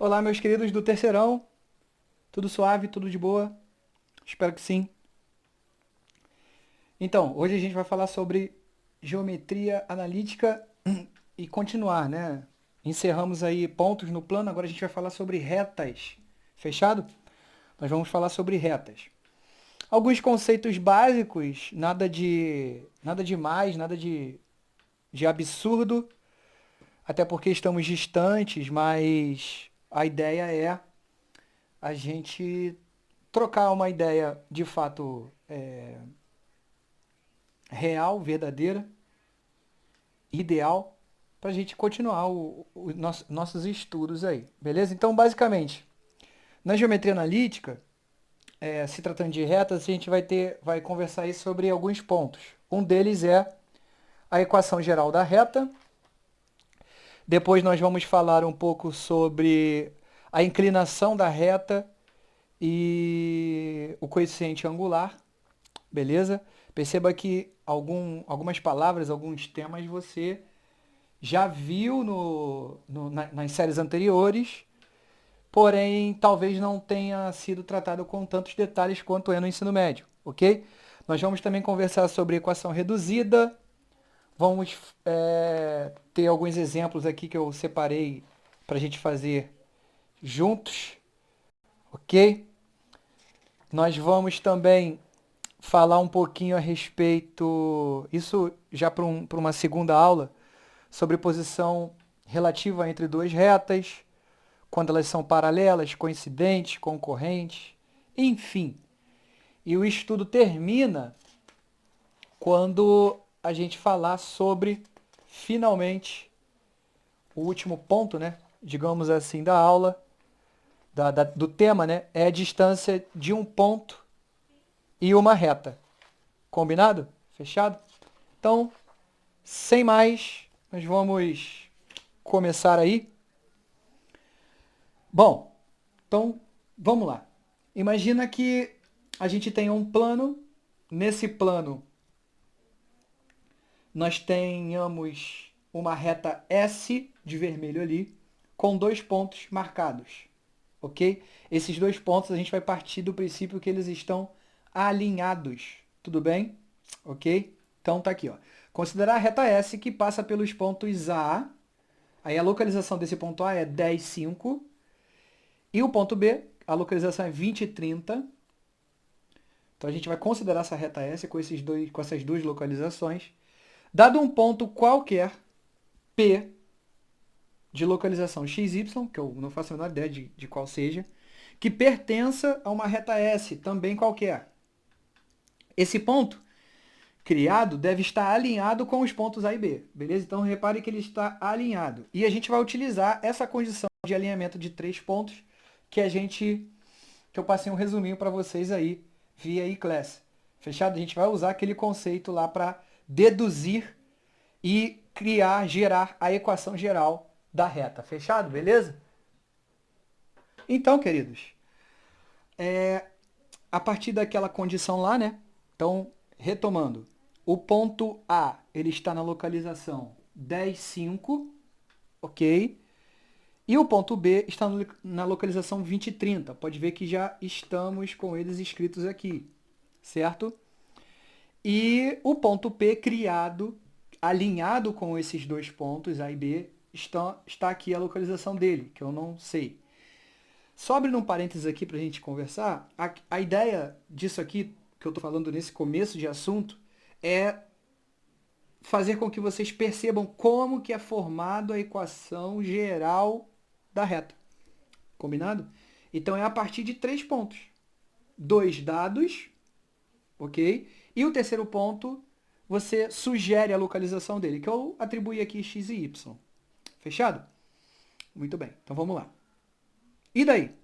Olá, meus queridos do terceirão. Tudo suave, tudo de boa? Espero que sim. Então, hoje a gente vai falar sobre geometria analítica e continuar, né? Encerramos aí pontos no plano, agora a gente vai falar sobre retas. Fechado? Nós vamos falar sobre retas. Alguns conceitos básicos, nada demais, nada de absurdo, até porque estamos distantes, mas a ideia é a gente trocar uma ideia de fato real, verdadeira, ideal, para a gente continuar nossos estudos aí, beleza? Então, basicamente, na geometria analítica, se tratando de retas, a gente vai conversar aí sobre alguns pontos. Um deles é a equação geral da reta. Depois nós vamos falar um pouco sobre a inclinação da reta e o coeficiente angular. Beleza? Perceba que algumas palavras, alguns temas você já viu nas séries anteriores, porém talvez não tenha sido tratado com tantos detalhes quanto é no ensino médio, ok? Nós vamos também conversar sobre equação reduzida, vamos ter alguns exemplos aqui que eu separei para a gente fazer juntos, ok? Nós vamos também falar um pouquinho a respeito, isso já para uma segunda aula, sobre posição relativa entre duas retas, quando elas são paralelas, coincidentes, concorrentes, enfim. E o estudo termina quando a gente falar sobre, finalmente, o último ponto, né? Digamos assim, da aula, do tema, né? É a distância de um ponto e uma reta. Combinado? Fechado? Então, sem mais, nós vamos começar aí. Bom, então vamos lá. Imagina que a gente tem um plano. Nesse plano, nós tenhamos uma reta S de vermelho ali, com dois pontos marcados, ok? Esses dois pontos a gente vai partir do princípio que eles estão alinhados, tudo bem? Ok? Então tá aqui, ó. Considerar a reta S que passa pelos pontos A. Aí a localização desse ponto A é 10, 5. E o ponto B, a localização é 20, 30. Então a gente vai considerar essa reta S com essas duas localizações. Dado um ponto qualquer, P, de localização XY, que eu não faço a menor ideia de qual seja, que pertença a uma reta S, também qualquer. Esse ponto criado deve estar alinhado com os pontos A e B, beleza? Então repare que ele está alinhado. E a gente vai utilizar essa condição de alinhamento de três pontos que eu passei um resuminho para vocês aí via eClass. Fechado? A gente vai usar aquele conceito lá para deduzir e gerar a equação geral da reta. Fechado? Beleza? Então, queridos, a partir daquela condição lá, né? Então, retomando, o ponto A, ele está na localização 10, 5, ok? E o ponto B está na localização 20, 30. Pode ver que já estamos com eles escritos aqui, certo? E o ponto P criado, alinhado com esses dois pontos, A e B, está aqui a localização dele, que eu não sei. Só abrindo um parênteses aqui para a gente conversar, a ideia disso aqui, que eu estou falando nesse começo de assunto, é fazer com que vocês percebam como que é formado a equação geral da reta. Combinado? Então é a partir de três pontos. Dois dados, ok? E o terceiro ponto, você sugere a localização dele, que eu atribuí aqui x e y. Fechado? Muito bem, então vamos lá. E daí?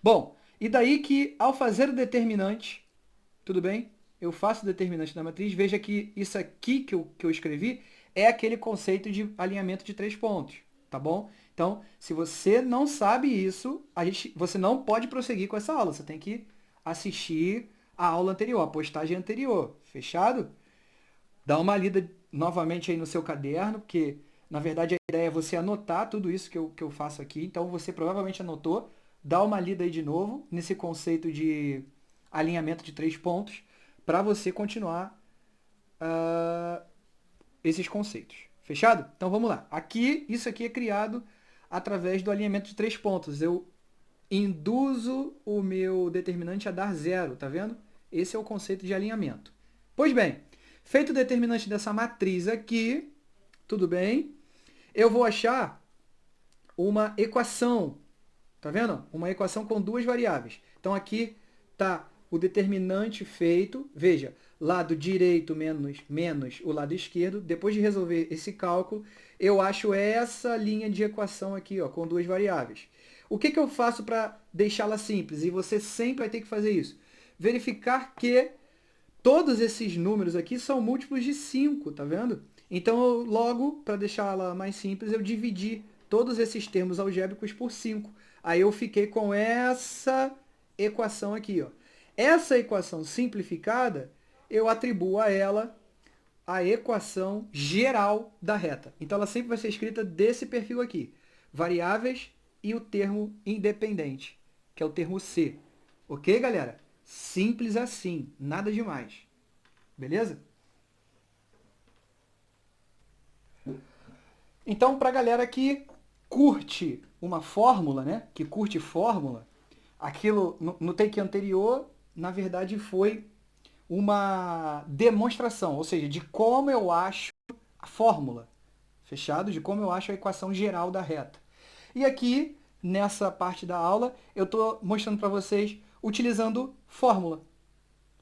Bom, e daí que ao fazer o determinante, tudo bem? Eu faço o determinante da matriz, veja que isso aqui que eu escrevi é aquele conceito de alinhamento de três pontos, tá bom? Então, se você não sabe isso, você não pode prosseguir com essa aula, você tem que assistir a aula anterior, a postagem anterior, fechado? Dá uma lida novamente aí no seu caderno, porque Na verdade, a ideia é você anotar tudo isso que eu faço aqui. Então, você provavelmente anotou. Dá uma lida aí de novo nesse conceito de alinhamento de 3 pontos para você continuar ah, esses conceitos. Fechado? Então, vamos lá. Isso aqui é criado através do alinhamento de 3 pontos. Eu induzo o meu determinante a dar zero, tá vendo? Esse é o conceito de alinhamento. Pois bem, feito o determinante dessa matriz aqui, tudo bem? Eu vou achar uma equação, tá vendo? Uma equação com duas variáveis. Então aqui está o determinante feito, veja, lado direito menos o lado esquerdo. Depois de resolver esse cálculo, eu acho essa linha de equação aqui, ó, com duas variáveis. O que eu faço para deixá-la simples? E você sempre vai ter que fazer isso. Verificar que todos esses números aqui são múltiplos de 5, tá vendo? Então, logo, para deixá-la mais simples, eu dividi todos esses termos algébricos por 5. Aí eu fiquei com essa equação aqui, ó. Essa equação simplificada, eu atribuo a ela a equação geral da reta. Então, ela sempre vai ser escrita desse perfil aqui. Variáveis e o termo independente, que é o termo C. Ok, galera? Simples assim, nada demais. Beleza? Então, para a galera que curte uma fórmula, né? Que curte fórmula, aquilo no take anterior, na verdade, foi uma demonstração, ou seja, de como eu acho a fórmula, fechado? De como eu acho a equação geral da reta. E aqui, nessa parte da aula, eu estou mostrando para vocês utilizando fórmula,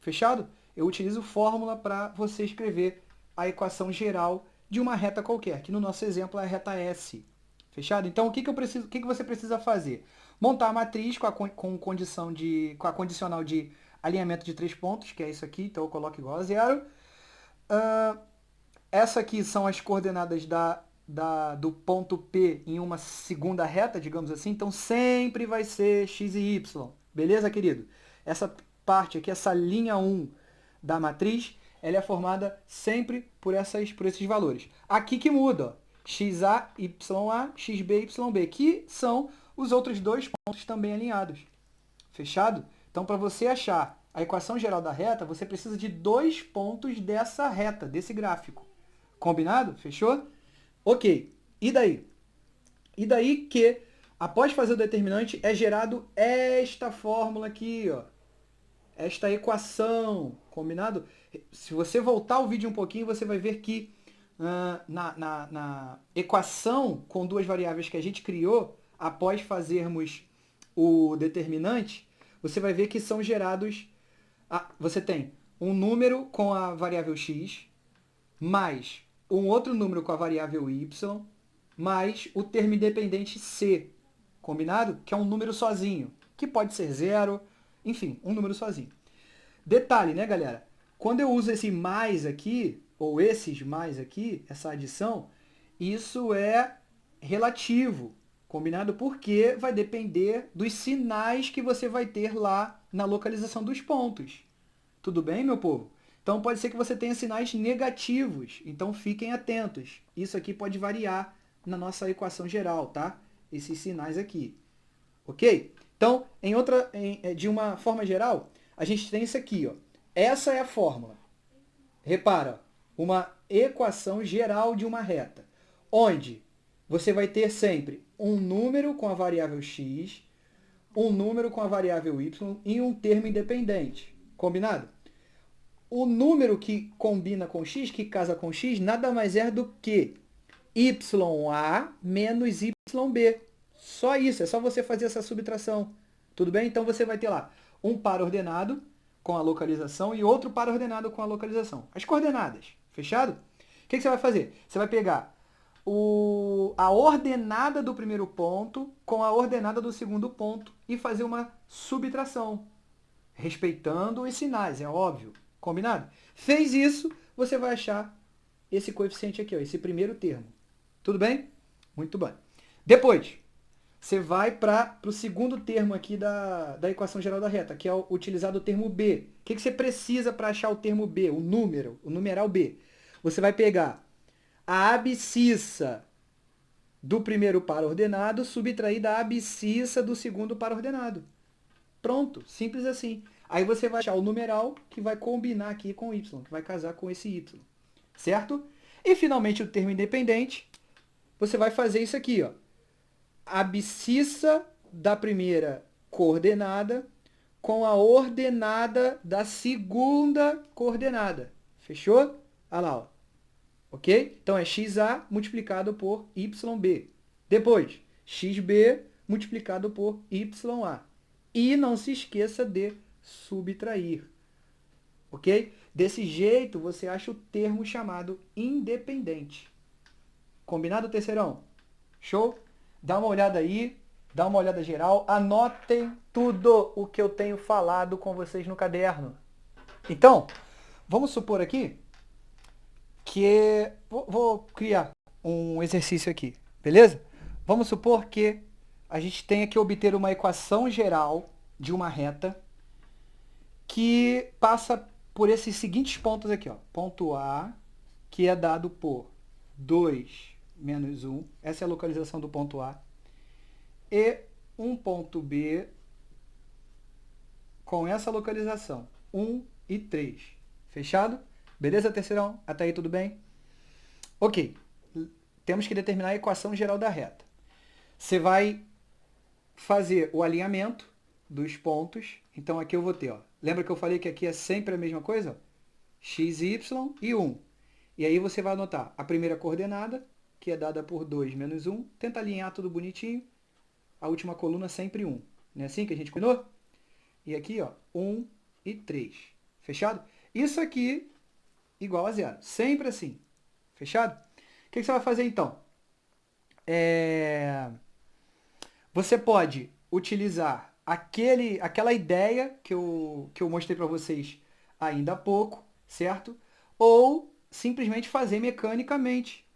fechado? Eu utilizo fórmula para você escrever a equação geral de uma reta qualquer, que no nosso exemplo é a reta S. Fechado? Então, o que você precisa fazer? Montar a matriz com a condicional de alinhamento de 3 pontos, que é isso aqui, então eu coloco igual a zero. Essa aqui são as coordenadas do ponto P em uma segunda reta, digamos assim, então sempre vai ser x e y. Beleza, querido? Essa parte aqui, essa linha 1 da matriz, ela é formada sempre por esses valores. Aqui que muda, ó, xa, ya, xb, yb, que são os outros 2 pontos também alinhados. Fechado? Então, para você achar a equação geral da reta, você precisa de 2 pontos dessa reta, desse gráfico. Combinado? Fechou? Ok. E daí? E daí que, após fazer o determinante, é gerado esta fórmula aqui, ó. Esta equação. Combinado? Se você voltar o vídeo um pouquinho, você vai ver que na equação com duas variáveis que a gente criou, após fazermos o determinante, você vai ver que são gerados... você tem um número com a variável x, mais um outro número com a variável y, mais o termo independente c, combinado? Que é um número sozinho, que pode ser zero, enfim, um número sozinho. Detalhe, né, galera? Quando eu uso esse mais aqui, ou esses mais aqui, essa adição, isso é relativo, combinado? Porque vai depender dos sinais que você vai ter lá na localização dos pontos. Tudo bem, meu povo? Então pode ser que você tenha sinais negativos, então fiquem atentos. Isso aqui pode variar na nossa equação geral, tá? Esses sinais aqui. Ok? Então, de uma forma geral, a gente tem isso aqui, ó. Essa é a fórmula. Repara, uma equação geral de uma reta, onde você vai ter sempre um número com a variável x, um número com a variável y e um termo independente. Combinado? O número que combina com x, que casa com x, nada mais é do que ya menos yb. Só isso, é só você fazer essa subtração. Tudo bem? Então você vai ter lá um par ordenado com a localização e outro par ordenado com a localização. As coordenadas, fechado? O que você vai fazer? Você vai pegar a ordenada do primeiro ponto com a ordenada do segundo ponto e fazer uma subtração, respeitando os sinais, é óbvio. Combinado? Fez isso, você vai achar esse coeficiente aqui, ó, esse primeiro termo. Tudo bem? Muito bem. Depois, você vai para o segundo termo aqui da equação geral da reta, que é utilizar o termo B. O que você precisa para achar o termo B, o numeral B? Você vai pegar a abscissa do primeiro par ordenado subtrair da abscissa do segundo par ordenado. Pronto, simples assim. Aí você vai achar o numeral que vai combinar aqui com o y, que vai casar com esse y. Certo? E finalmente o termo independente, você vai fazer isso aqui, ó. Abscissa da primeira coordenada com a ordenada da segunda coordenada. Fechou? Olha lá, ó. Ok? Então é xa multiplicado por yb. Depois, xb multiplicado por ya. E não se esqueça de subtrair. Ok? Desse jeito, você acha o termo chamado independente. Combinado, terceirão? Show? Dá uma olhada aí, dá uma olhada geral, anotem tudo o que eu tenho falado com vocês no caderno. Então, vamos supor aqui que... Vou criar um exercício aqui, beleza? Vamos supor que a gente tenha que obter uma equação geral de uma reta que passa por esses seguintes pontos aqui, ó. Ponto A, que é dado por 2 menos 1, essa é a localização do ponto A, e um ponto B com essa localização, 1 e 3. Fechado? Beleza, terceirão? Até aí tudo bem? Ok, temos que determinar a equação geral da reta. Você vai fazer o alinhamento dos pontos. Então aqui eu vou ter, ó. Lembra que eu falei que aqui é sempre a mesma coisa? X, Y e 1. E aí você vai anotar a primeira coordenada, que é dada por 2 menos 1. Tenta alinhar tudo bonitinho. A última coluna sempre 1. Não é assim que a gente combinou? E aqui, ó, 1 e 3. Fechado? Isso aqui igual a zero. Sempre assim. Fechado? O que você vai fazer então? Você pode utilizar aquela ideia que eu mostrei para vocês ainda há pouco, certo? Ou simplesmente fazer mecanicamente.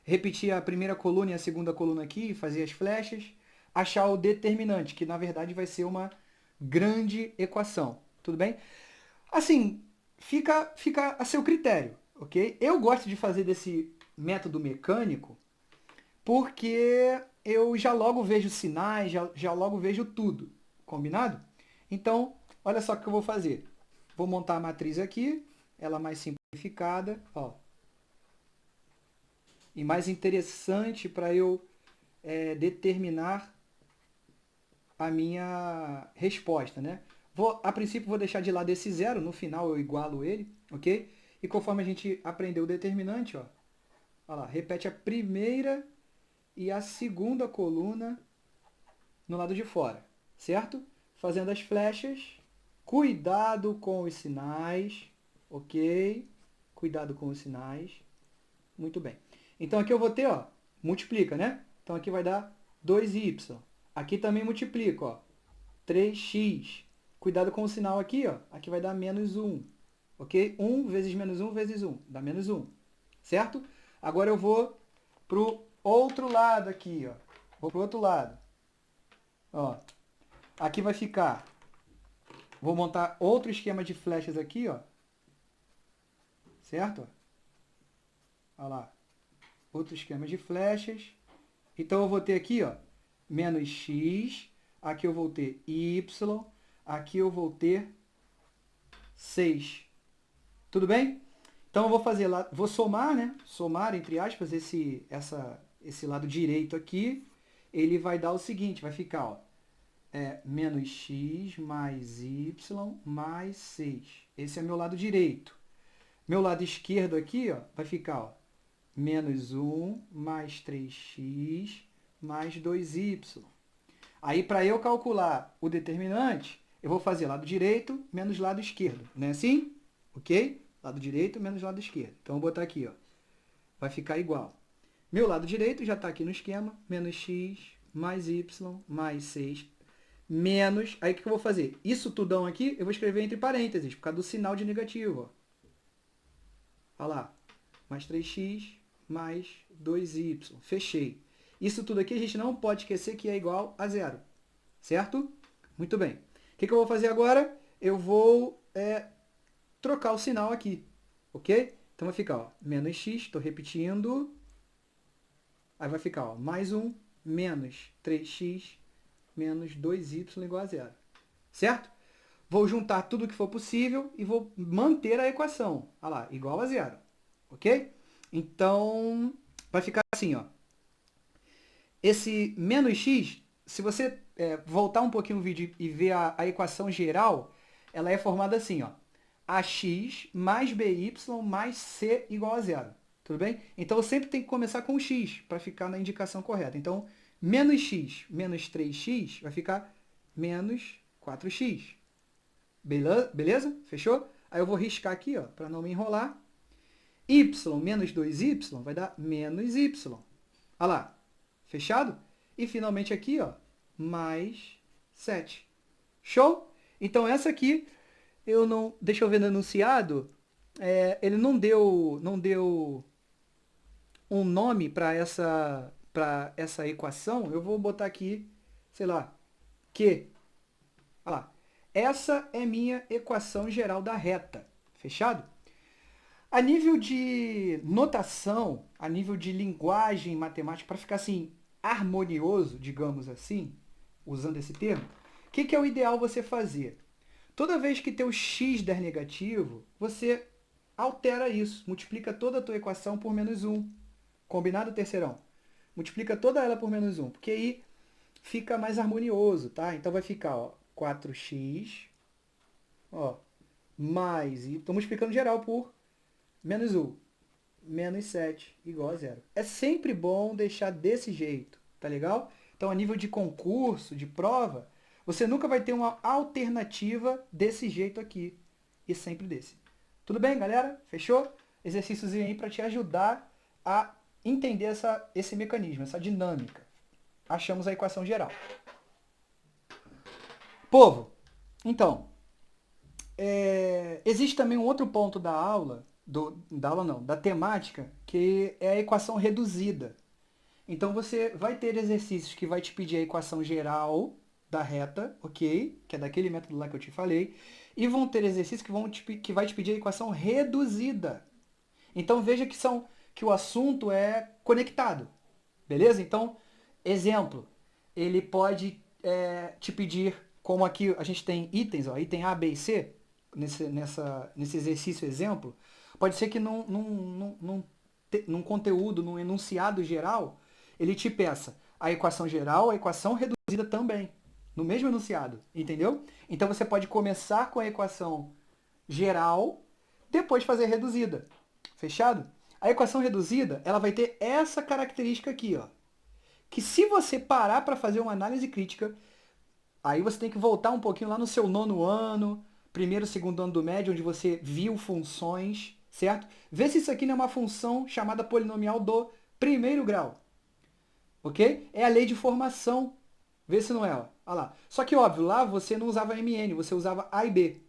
Repetir a primeira coluna e a segunda coluna aqui, fazer as flechas, achar o determinante, que na verdade vai ser uma grande equação. Tudo bem? Assim, fica a seu critério, ok? Eu gosto de fazer desse método mecânico porque eu já logo vejo sinais, já logo vejo tudo. Combinado? Então, olha só o que eu vou fazer. Vou montar a matriz aqui, ela mais simplificada, ó. E mais interessante para eu determinar a minha resposta, né? A princípio vou deixar de lado esse zero, no final eu igualo ele, ok? E conforme a gente aprendeu o determinante, ó, olha lá, repete a primeira e a segunda coluna no lado de fora, certo? Fazendo as flechas, cuidado com os sinais, ok? Cuidado com os sinais, muito bem. Então aqui eu vou ter, ó, multiplica, né? Então aqui vai dar 2y. Aqui também multiplica, ó, 3x. Cuidado com o sinal aqui, ó. Aqui vai dar menos 1. Ok? 1 vezes menos 1 vezes 1. Dá menos 1. Certo? Agora eu vou para o outro lado aqui, ó. Vou para o outro lado. Ó. Aqui vai ficar... Vou montar outro esquema de flechas aqui, ó. Certo? Olha lá. Outro esquema de flechas. Então eu vou ter aqui, ó, menos x. Aqui eu vou ter y. Aqui eu vou ter 6. Tudo bem? Então eu vou fazer lá, vou somar, né? Somar, entre aspas, esse lado direito aqui. Ele vai dar o seguinte, vai ficar, ó, menos x mais y mais 6. Esse é meu lado direito. Meu lado esquerdo aqui, ó, vai ficar, ó, menos 1 mais 3x mais 2y. Aí, para eu calcular o determinante, eu vou fazer lado direito menos lado esquerdo. Não é assim? Ok? Lado direito menos lado esquerdo. Então, eu vou botar aqui, ó. Vai ficar igual. Meu lado direito já está aqui no esquema. Menos x mais y mais 6 menos... Aí, o que eu vou fazer? Isso tudão aqui, eu vou escrever entre parênteses, por causa do sinal de negativo, ó. Olha lá. Mais 3x mais 2y. Fechei. Isso tudo aqui a gente não pode esquecer que é igual a zero. Certo? Muito bem. O que eu vou fazer agora? Eu vou trocar o sinal aqui. Ok? Então vai ficar, ó, menos x, estou repetindo. Aí vai ficar, ó, mais 1 menos 3x menos 2y igual a zero. Certo? Vou juntar tudo que for possível e vou manter a equação. Olha lá, igual a zero. Ok? Então, vai ficar assim, ó. Esse menos x, se você voltar um pouquinho no vídeo e ver a equação geral, ela é formada assim, ó. Ax mais by mais c igual a zero. Tudo bem? Então, eu sempre tenho que começar com x para ficar na indicação correta. Então, menos x menos 3x vai ficar menos 4x. Beleza? Fechou? Aí eu vou riscar aqui, ó, para não me enrolar. Y menos 2y vai dar menos y. Olha lá. Fechado? E finalmente aqui, ó, mais 7. Show? Então essa aqui, eu não... Deixa eu ver no enunciado. Ele não deu um nome para essa equação. Eu vou botar aqui, sei lá, Q. Olha lá. Essa é minha equação geral da reta. Fechado? A nível de notação, a nível de linguagem matemática, para ficar assim, harmonioso, digamos assim, usando esse termo, o que é o ideal você fazer? Toda vez que teu x der negativo, você altera isso, multiplica toda a tua equação por menos 1. Combinado, terceirão? Multiplica toda ela por menos 1, porque aí fica mais harmonioso, tá? Então vai ficar, ó, 4x, ó, mais, e estou multiplicando geral por menos 1, menos 7, igual a zero. É sempre bom deixar desse jeito, tá legal? Então, a nível de concurso, de prova, você nunca vai ter uma alternativa desse jeito aqui, e sempre desse. Tudo bem, galera? Fechou? Exercíciozinho aí para te ajudar a entender esse mecanismo, essa dinâmica. Achamos a equação geral. Povo, então, existe também um outro ponto da aula, da temática, que é a equação reduzida. Então você vai ter exercícios que vai te pedir a equação geral da reta, ok? Que é daquele método lá que eu te falei. E vão ter exercícios que vai te pedir a equação reduzida. Então veja que o assunto é conectado. Beleza? Então, exemplo, ele pode te pedir, como aqui a gente tem itens, ó, item A, B e C, nesse exercício exemplo, pode ser que num conteúdo, num enunciado geral, ele te peça a equação geral, a equação reduzida também, no mesmo enunciado, entendeu? Então você pode começar com a equação geral, depois fazer a reduzida. Fechado? A equação reduzida, ela vai ter essa característica aqui, ó, que se você parar para fazer uma análise crítica, aí você tem que voltar um pouquinho lá no seu nono ano, primeiro, segundo ano do médio, onde você viu funções, certo? Vê se isso aqui não é uma função chamada polinomial do primeiro grau. Ok? É a lei de formação. Vê se não é, ó. Olha lá. Só que, óbvio, lá você não usava MN, você usava A e B.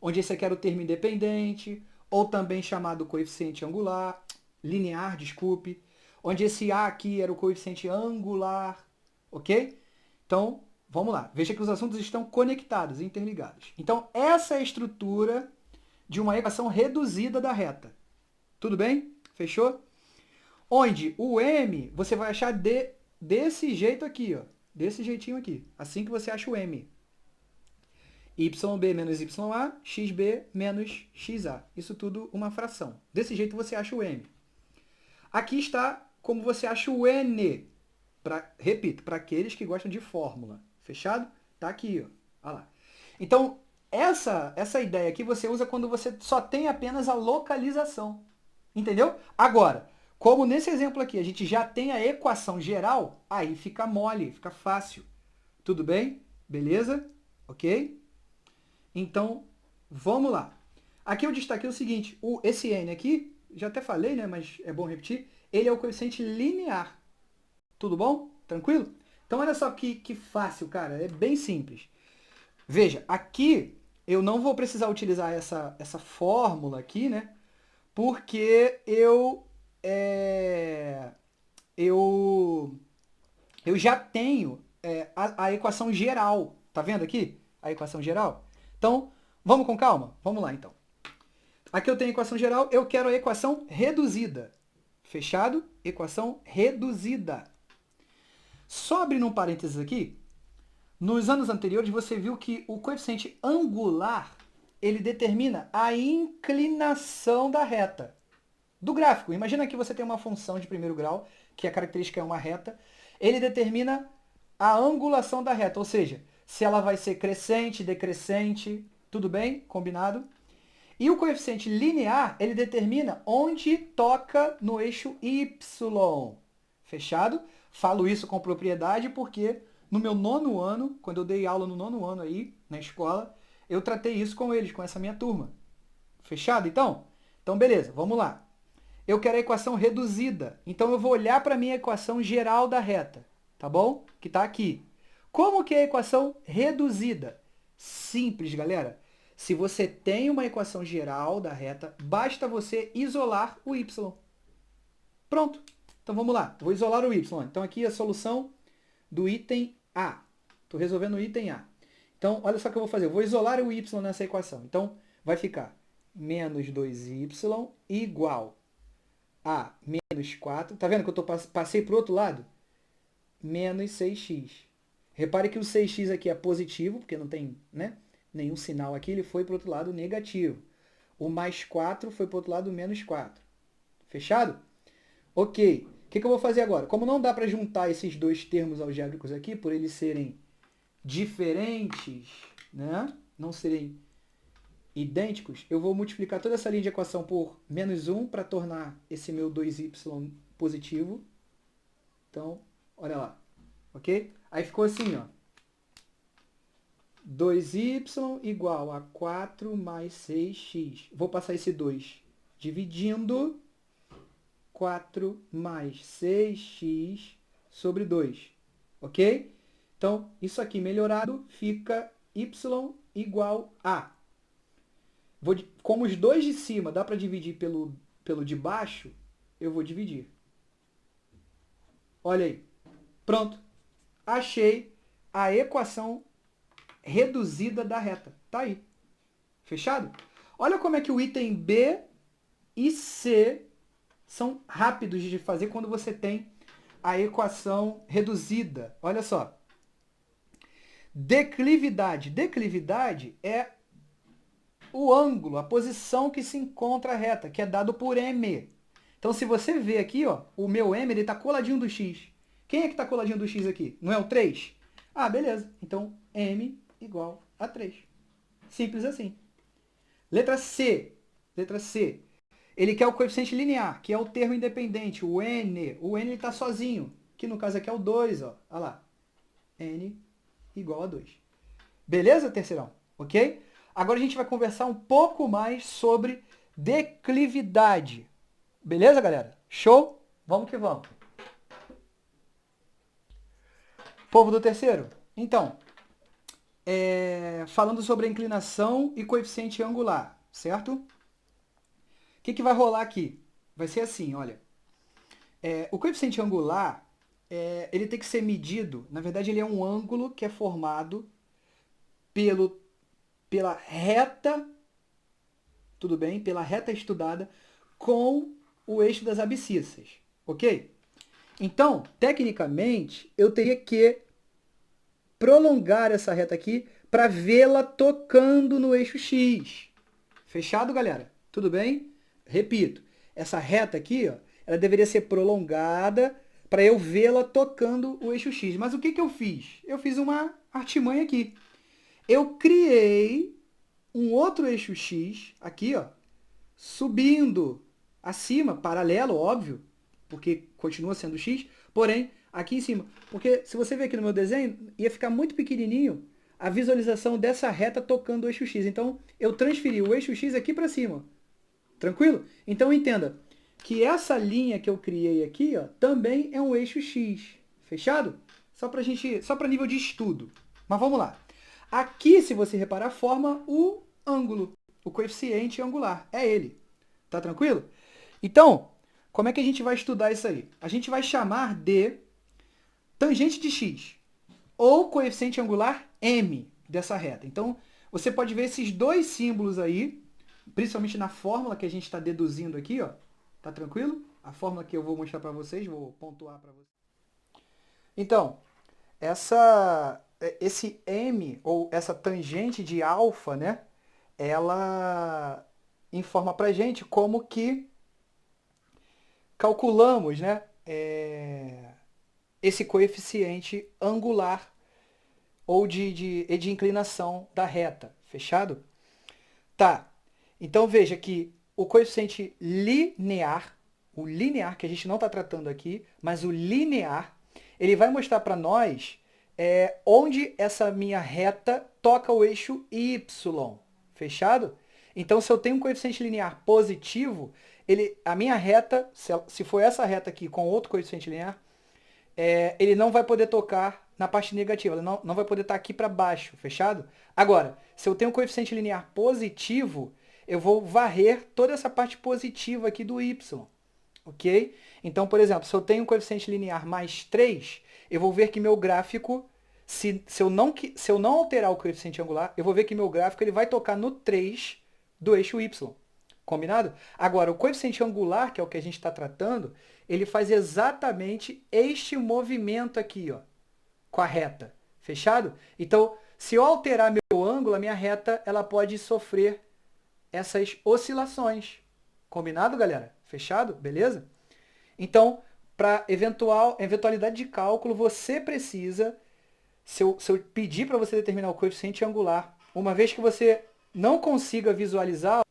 Onde esse aqui era o termo independente, ou também chamado coeficiente angular, linear, desculpe. Onde esse A aqui era o coeficiente angular, ok? Então, vamos lá. Veja que os assuntos estão conectados, interligados. Então, essa é a estrutura de uma equação reduzida da reta. Tudo bem? Fechou? Onde o M você vai achar desse jeito aqui, ó. Desse jeitinho aqui. Assim que você acha o M. YB menos YA, XB menos XA. Isso tudo uma fração. Desse jeito você acha o M. Aqui está como você acha o N. Repito, para aqueles que gostam de fórmula. Fechado? Tá aqui, ó. Olha lá. Então, essa ideia aqui você usa quando você só tem apenas a localização. Entendeu? Agora, como nesse exemplo aqui a gente já tem a equação geral, aí fica mole, fica fácil. Tudo bem? Beleza? Ok? Então, vamos lá. Aqui eu destaquei o seguinte, esse n aqui, já até falei, né, mas é bom repetir, ele é o coeficiente linear. Tudo bom? Tranquilo? Então, olha só que fácil, cara, é bem simples. Veja, aqui eu não vou precisar utilizar essa fórmula aqui, né, porque eu já tenho a equação geral. Tá vendo aqui? A equação geral? Então, vamos com calma? Vamos lá, então. Aqui eu tenho a equação geral, eu quero a equação reduzida. Fechado? Equação reduzida. Só abrindo um parênteses aqui, nos anos anteriores você viu que o coeficiente angular, ele determina a inclinação da reta. Do gráfico. Imagina que você tem uma função de primeiro grau, que a característica é uma reta. Ele determina a angulação da reta, ou seja, se ela vai ser crescente, decrescente, tudo bem? Combinado? E o coeficiente linear, ele determina onde toca no eixo Y. Fechado? Falo isso com propriedade porque no meu 9º ano, quando eu dei aula no 9º ano aí, na escola, eu tratei isso com eles, com essa minha turma. Fechado, então? Então, beleza, vamos lá. Eu quero a equação reduzida. Então, eu vou olhar para a minha equação geral da reta, tá bom? Que está aqui. Como que é a equação reduzida? Simples, galera. Se você tem uma equação geral da reta, basta você isolar o y. Pronto. Então, vamos lá. Vou isolar o y. Então, aqui é a solução do item A. Estou resolvendo o item A. Então, olha só o que eu vou fazer. Eu vou isolar o y nessa equação. Então, vai ficar menos 2y igual a menos 4. Tá vendo que eu passei para o outro lado? Menos 6x. Repare que o 6x aqui é positivo, porque não tem, né, nenhum sinal aqui. Ele foi para o outro lado negativo. O mais 4 foi para o outro lado menos 4. Fechado? Ok. O que eu vou fazer agora? Como não dá para juntar esses dois termos algébricos aqui, por eles serem diferentes, né, não serem idênticos, eu vou multiplicar toda essa linha de equação por menos 1 para tornar esse meu 2y positivo. Então, olha lá. Ok? Aí ficou assim, ó. 2y igual a 4 mais 6x. Vou passar esse 2 dividindo 4 mais 6x sobre 2. Ok? Então, isso aqui melhorado fica y igual a... Como os dois de cima dá para dividir pelo de baixo, eu vou dividir. Olha aí. Pronto. Achei a equação reduzida da reta. Tá aí. Fechado? Olha como é que o item B e C são rápidos de fazer quando você tem a equação reduzida. Olha só. Declividade. Declividade é o ângulo, a posição que se encontra a reta, que é dado por M. Então, se você vê aqui, ó, o meu M está coladinho do X. Quem é que está coladinho do X aqui? Não é o 3? Ah, beleza. Então, M igual a 3. Simples assim. Letra C. Letra C. Ele quer o coeficiente linear, que é o termo independente, o N. O N está sozinho, que no caso aqui é o 2, ó. Olha lá. N igual a 2. Beleza, terceirão? Ok? Agora a gente vai conversar um pouco mais sobre declividade. Beleza, galera? Show? Vamos que vamos. Povo do terceiro? Então, falando sobre a inclinação e coeficiente angular, certo? O que vai rolar aqui? Vai ser assim, olha. O coeficiente angular, ele tem que ser medido, na verdade ele é um ângulo que é formado pela reta, tudo bem? Pela reta estudada com o eixo das abscissas, ok? Então, tecnicamente, eu teria que prolongar essa reta aqui para vê-la tocando no eixo X. Fechado, galera? Tudo bem? Repito, essa reta aqui, ó, ela deveria ser prolongada para eu vê-la tocando o eixo X. Mas o que eu fiz? Eu fiz uma artimanha aqui. Eu criei um outro eixo X aqui, ó, subindo acima, paralelo, óbvio, porque continua sendo X, porém, aqui em cima. Porque se você ver aqui no meu desenho, ia ficar muito pequenininho a visualização dessa reta tocando o eixo X. Então, eu transferi o eixo X aqui para cima. Tranquilo? Então, entenda que essa linha que eu criei aqui, ó, também é um eixo X. Fechado? Só para nível de estudo. Mas vamos lá. Aqui, se você reparar, forma o ângulo, o coeficiente angular. É ele. Tá tranquilo? Então, como é que a gente vai estudar isso aí? A gente vai chamar de tangente de x, ou coeficiente angular m dessa reta. Então, você pode ver esses dois símbolos aí, principalmente na fórmula que a gente está deduzindo aqui, ó. Tá tranquilo? a fórmula que eu vou mostrar para vocês, vou pontuar para vocês. Então, esse m, ou essa tangente de alfa, né, ela informa para gente como que calculamos, né, esse coeficiente angular ou de inclinação da reta. Fechado? Tá. Então veja que o coeficiente linear, o linear que a gente não está tratando aqui, mas o linear, ele vai mostrar para nós onde essa minha reta toca o eixo y. Fechado? Então, se eu tenho um coeficiente linear positivo, a minha reta, se for essa reta aqui com outro coeficiente linear, ele não vai poder tocar na parte negativa, ele não vai poder estar aqui para baixo, fechado? Agora, se eu tenho um coeficiente linear positivo, eu vou varrer toda essa parte positiva aqui do y, ok? Então, por exemplo, se eu tenho um coeficiente linear mais 3, eu vou ver que meu gráfico, se eu não alterar o coeficiente angular, eu vou ver que meu gráfico ele vai tocar no 3 do eixo y. Combinado? Agora, o coeficiente angular, que é o que a gente está tratando, ele faz exatamente este movimento aqui, ó, com a reta. Fechado? Então, se eu alterar meu ângulo, a minha reta ela pode sofrer essas oscilações. Combinado, galera? Fechado? Beleza? Então, para eventualidade de cálculo, você precisa, se eu pedir para você determinar o coeficiente angular, uma vez que você não consiga visualizar,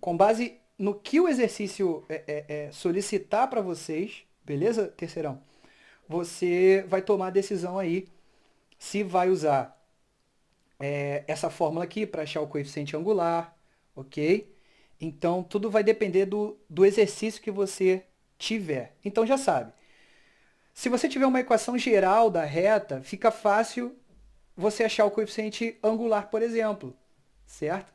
com base no que o exercício solicitar para vocês, beleza, terceirão? Você vai tomar a decisão aí se vai usar essa fórmula aqui para achar o coeficiente angular, ok? Então, tudo vai depender do exercício que você tiver. Então, já sabe. Se você tiver uma equação geral da reta, fica fácil você achar o coeficiente angular, por exemplo, certo?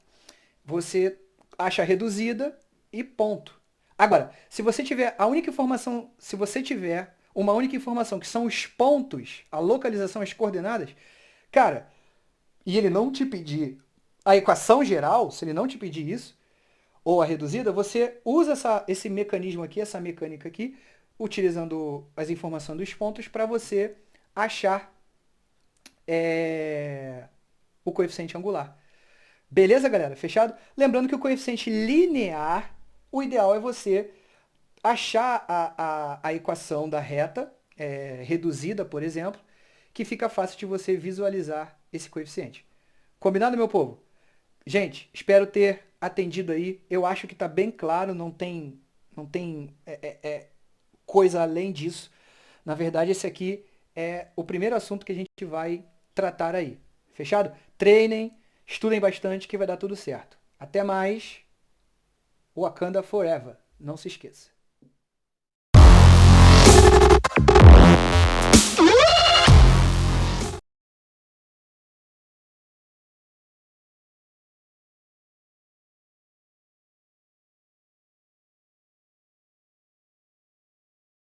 Você acha reduzida e ponto. Agora, se você tiver a única informação, se você tiver uma única informação que são os pontos, a localização, as coordenadas, cara, e ele não te pedir a equação geral, se ele não te pedir isso, ou a reduzida, você usa esse mecanismo aqui, essa mecânica aqui, utilizando as informações dos pontos para você achar o coeficiente angular. Beleza, galera? Fechado? Lembrando que o coeficiente linear, o ideal é você achar a equação da reta, reduzida, por exemplo, que fica fácil de você visualizar esse coeficiente. Combinado, meu povo? Gente, espero ter atendido aí. Eu acho que está bem claro, não tem coisa além disso. Na verdade, esse aqui é o primeiro assunto que a gente vai tratar aí. Fechado? Treinem, estudem bastante que vai dar tudo certo. Até mais. Wakanda Forever. Não se esqueça.